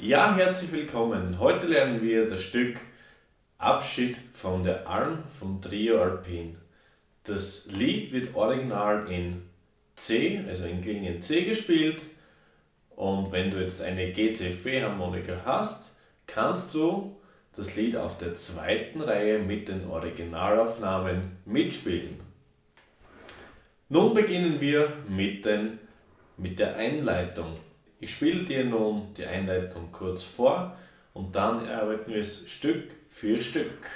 Ja, herzlich willkommen. Heute lernen wir das Stück Abschied von der Alm vom Trio Alpin. Das Lied wird original in C, also in Klingen C gespielt. Und wenn du jetzt eine GCFB-Harmonika hast, kannst du das Lied auf der zweiten Reihe mit den Originalaufnahmen mitspielen. Nun beginnen wir mit der Einleitung. Ich spiele dir nun die Einleitung kurz vor und dann erarbeiten wir es Stück für Stück.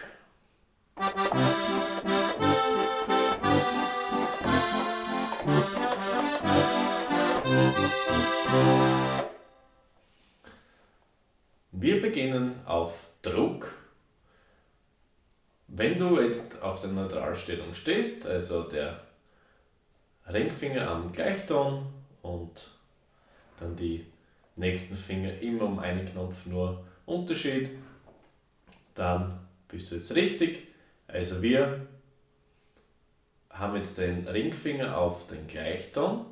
Wir beginnen auf Druck. Wenn du jetzt auf der Neutralstellung stehst, also der Ringfinger am Gleichton und dann die nächsten Finger immer um einen Knopf nur Unterschied, dann bist du jetzt richtig. Also wir haben jetzt den Ringfinger auf den Gleichton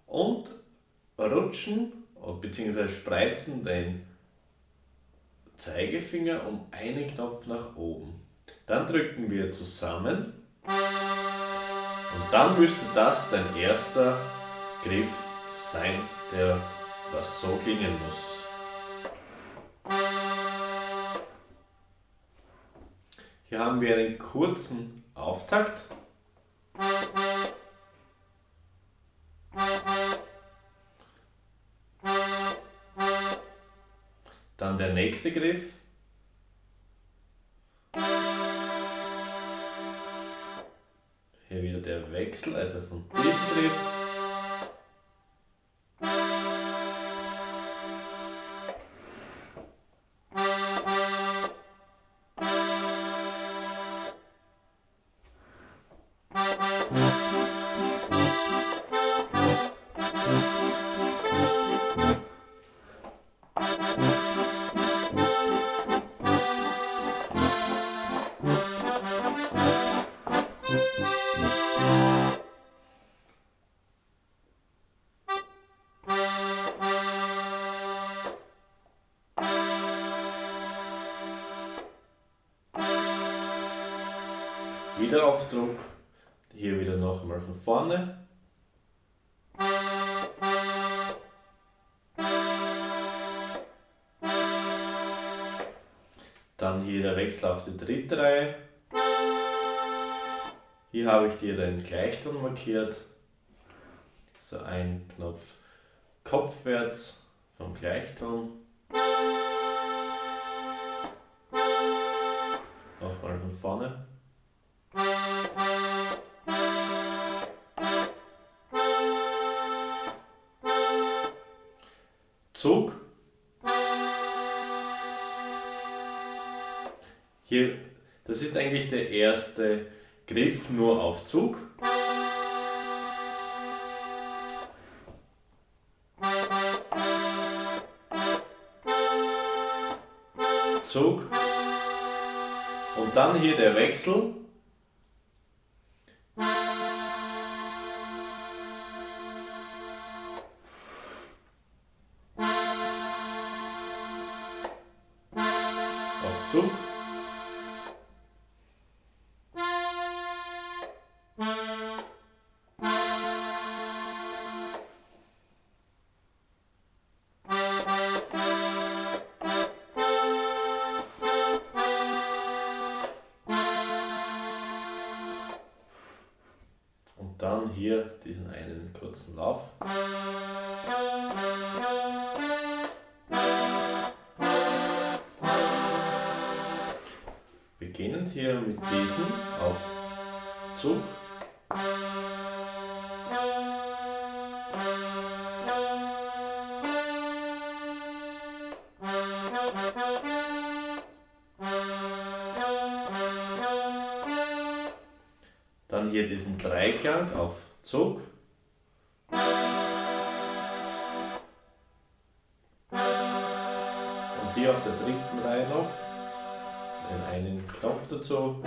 und rutschen bzw. spreizen den Zeigefinger um einen Knopf nach oben. Dann drücken wir zusammen und dann müsste das dein erster Griff sein, der was so klingen muss. Hier haben wir einen kurzen Auftakt. Dann der nächste Griff. Hier wieder der Wechsel, also von diesem Griff. Wieder auf Druck, hier wieder nochmal von vorne. Dann hier der Wechsel auf die dritte Reihe. Hier habe ich dir den Gleichton markiert. So ein Knopf kopfwärts vom Gleichton. Nochmal von vorne. Zug. Hier, das ist eigentlich der erste Griff nur auf Zug. Zug. Und dann hier der Wechsel. Auf Zug. Und dann hier diesen einen kurzen Lauf. Beginnend hier mit diesem auf Zug. Dann hier diesen Dreiklang auf Zug. Und hier auf der dritten Reihe noch einen Knopf dazu.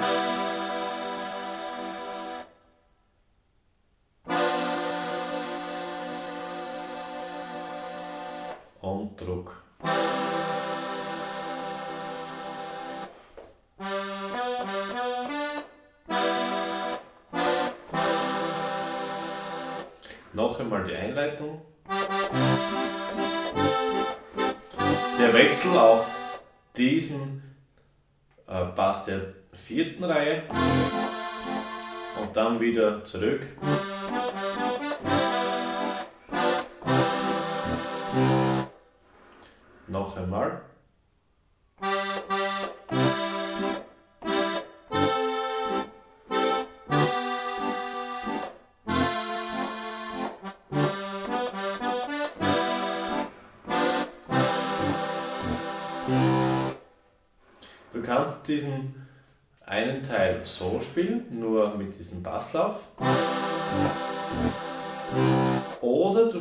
Und Druck. noch einmal die Einleitung. Der Wechsel auf diesen Bass der 4. Reihe und dann wieder zurück. Noch einmal. Du kannst diesen einen Teil so spielen, nur mit diesem Basslauf. Oder du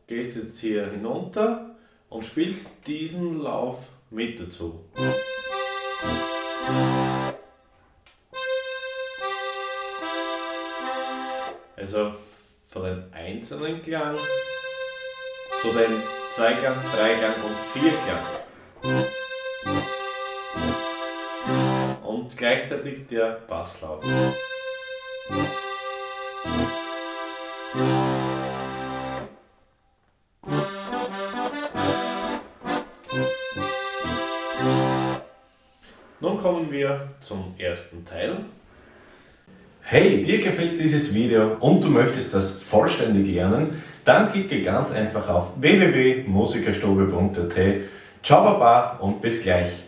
gehst jetzt hier hinunter und spielst diesen Lauf mit dazu. Also von den einzelnen Klang zu den Zweiklang, Dreiklang und Vierklang. Und gleichzeitig der Basslauf. Nun kommen wir zum ersten Teil. Hey, dir gefällt dieses Video und du möchtest das vollständig lernen? Dann klicke ganz einfach auf www.musikerstube.at. Ciao Baba und bis gleich!